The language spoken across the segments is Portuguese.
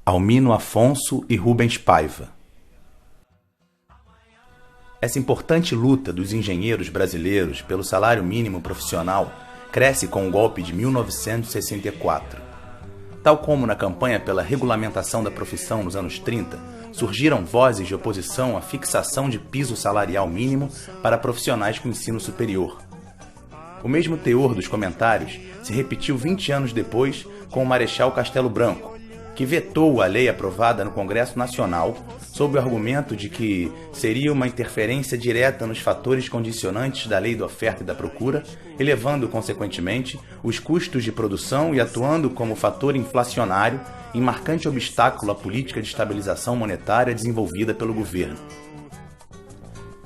Almino Afonso e Rubens Paiva. Essa importante luta dos engenheiros brasileiros pelo salário mínimo profissional cresce com o golpe de 1964. Tal como na campanha pela regulamentação da profissão nos anos 30, surgiram vozes de oposição à fixação de piso salarial mínimo para profissionais com ensino superior. O mesmo teor dos comentários se repetiu 20 anos depois com o Marechal Castelo Branco, que vetou a lei aprovada no Congresso Nacional sob o argumento de que seria uma interferência direta nos fatores condicionantes da lei da oferta e da procura, elevando, consequentemente, os custos de produção e atuando como fator inflacionário em marcante obstáculo à política de estabilização monetária desenvolvida pelo governo.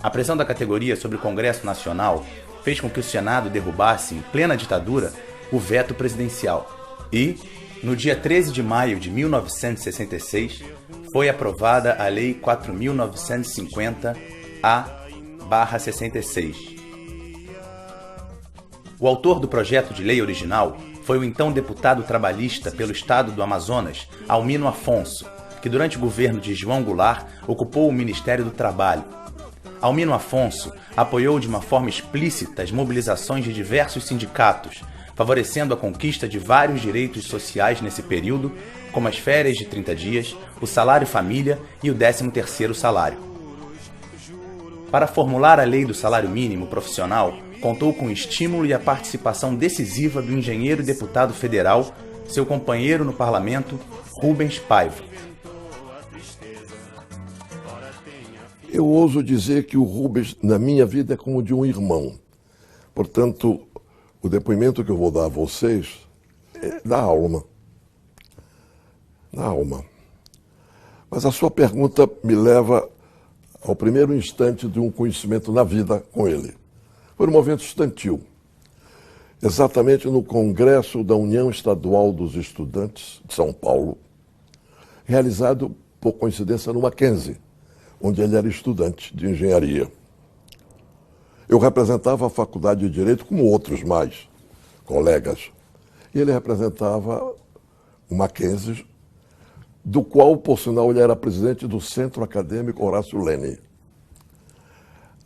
A pressão da categoria sobre o Congresso Nacional fez com que o Senado derrubasse, em plena ditadura, o veto presidencial e, no dia 13 de maio de 1966, foi aprovada a Lei 4.950-A/66. O autor do projeto de lei original foi o então deputado trabalhista pelo estado do Amazonas, Almino Afonso, que durante o governo de João Goulart ocupou o Ministério do Trabalho. Almino Afonso apoiou de uma forma explícita as mobilizações de diversos sindicatos, favorecendo a conquista de vários direitos sociais nesse período, como as férias de 30 dias, o salário família e o 13º salário. Para formular a lei do salário mínimo profissional, contou com o estímulo e a participação decisiva do engenheiro e deputado federal, seu companheiro no parlamento, Rubens Paiva. Eu ouso dizer que o Rubens, na minha vida, é como de um irmão. Portanto, o depoimento que eu vou dar a vocês é da alma. Da alma. Mas a sua pergunta me leva ao primeiro instante de um conhecimento na vida com ele. Foi um momento estudantil. Exatamente no Congresso da União Estadual dos Estudantes de São Paulo, realizado, por coincidência, no Mackenzie, onde ele era estudante de engenharia. Eu representava a Faculdade de Direito, como outros mais colegas. E ele representava o Mackenzie, do qual, por sinal, ele era presidente do Centro Acadêmico Horácio Lene.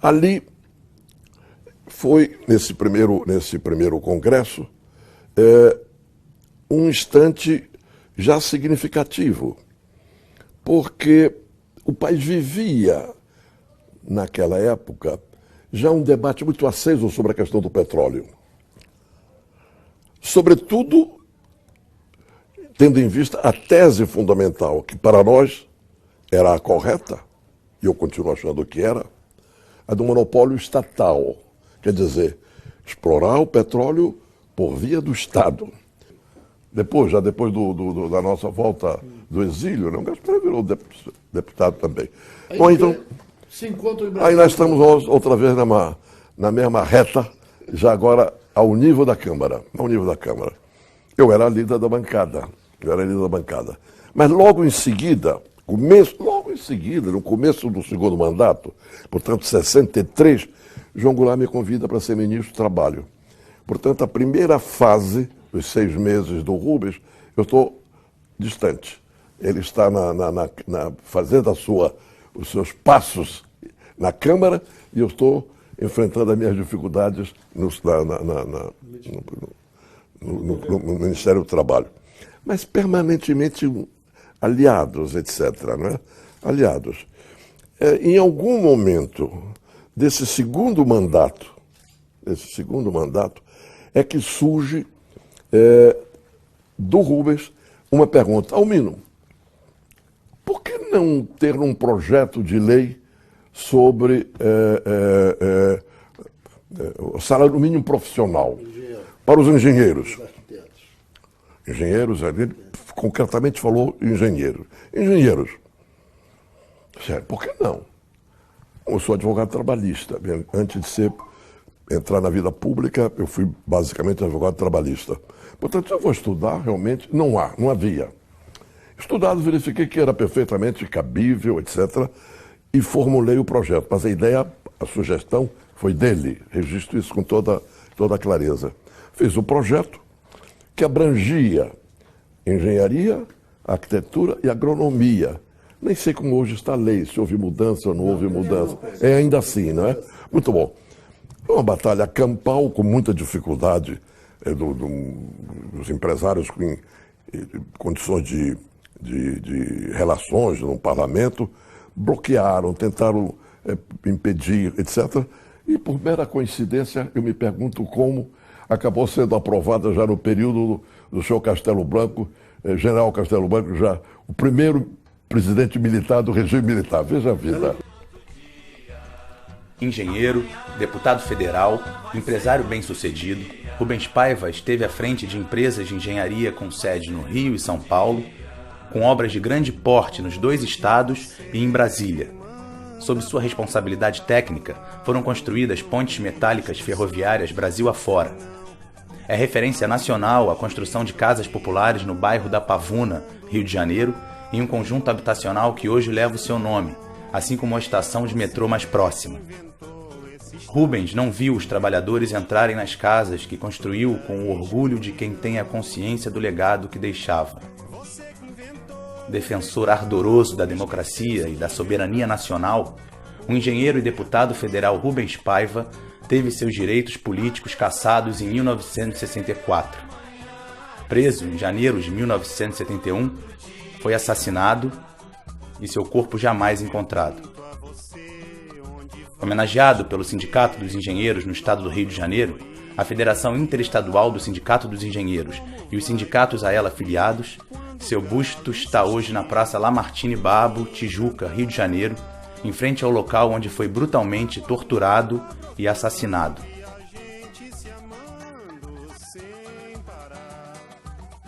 Ali foi, nesse primeiro congresso, um instante já significativo, porque o país vivia, naquela época, já um debate muito aceso sobre a questão do petróleo. Sobretudo, tendo em vista a tese fundamental, que para nós era a correta, e eu continuo achando que era, a do monopólio estatal. Quer dizer, explorar o petróleo por via do Estado. Depois da nossa volta do exílio, né, o Gaspar virou deputado também. Aí, bom, então, se encontra em Brasília. aí nós estamos outra vez na mesma reta, já agora ao nível da Câmara. Ao nível da Câmara. Eu era líder da bancada. Mas logo em seguida, no começo do segundo mandato, portanto, 63, João Goulart me convida para ser ministro do Trabalho. Portanto, a primeira fase, os 6 meses do Rubens, eu estou distante. Ele está fazendo os seus passos na Câmara e eu estou enfrentando as minhas dificuldades no Ministério do Trabalho. Mas permanentemente aliados, etc. Não é? Aliados. Em algum momento desse segundo mandato, é que surge do Rubens uma pergunta. Almino, por que não ter um projeto de lei sobre o salário mínimo profissional para os engenheiros? Engenheiros, ele concretamente falou engenheiros. Engenheiros. Sério, por que não? Eu sou advogado trabalhista. Antes de entrar na vida pública, eu fui basicamente advogado trabalhista. Portanto, se eu vou estudar, realmente, não havia. Estudado, verifiquei que era perfeitamente cabível, etc., e formulei o projeto. Mas a ideia, a sugestão, foi dele. Registro isso com toda clareza. Fiz o projeto que abrangia engenharia, arquitetura e agronomia. Nem sei como hoje está a lei, se houve mudança ou não houve mudança. É ainda assim, não é? Muito bom. Foi uma batalha campal com muita dificuldade dos empresários com condições de relações no parlamento, bloquearam, tentaram impedir, etc. E por mera coincidência, eu me pergunto como acabou sendo aprovada já no período do senhor Castelo Branco, general Castelo Branco, já o primeiro presidente militar do regime militar. Veja a vida. Engenheiro, deputado federal, empresário bem-sucedido, Rubens Paiva esteve à frente de empresas de engenharia com sede no Rio e São Paulo, com obras de grande porte nos 2 estados e em Brasília. Sob sua responsabilidade técnica, foram construídas pontes metálicas ferroviárias Brasil afora. É referência nacional a construção de casas populares no bairro da Pavuna, Rio de Janeiro, em um conjunto habitacional que hoje leva o seu nome, assim como a estação de metrô mais próxima. Rubens não viu os trabalhadores entrarem nas casas que construiu com o orgulho de quem tem a consciência do legado que deixava. Defensor ardoroso da democracia e da soberania nacional, o engenheiro e deputado federal Rubens Paiva teve seus direitos políticos cassados em 1964. Preso em janeiro de 1971, foi assassinado e seu corpo jamais encontrado. Homenageado pelo Sindicato dos Engenheiros no estado do Rio de Janeiro, a Federação Interestadual do Sindicato dos Engenheiros e os sindicatos a ela afiliados, seu busto está hoje na Praça Lamartine Babo, Tijuca, Rio de Janeiro, em frente ao local onde foi brutalmente torturado e assassinado.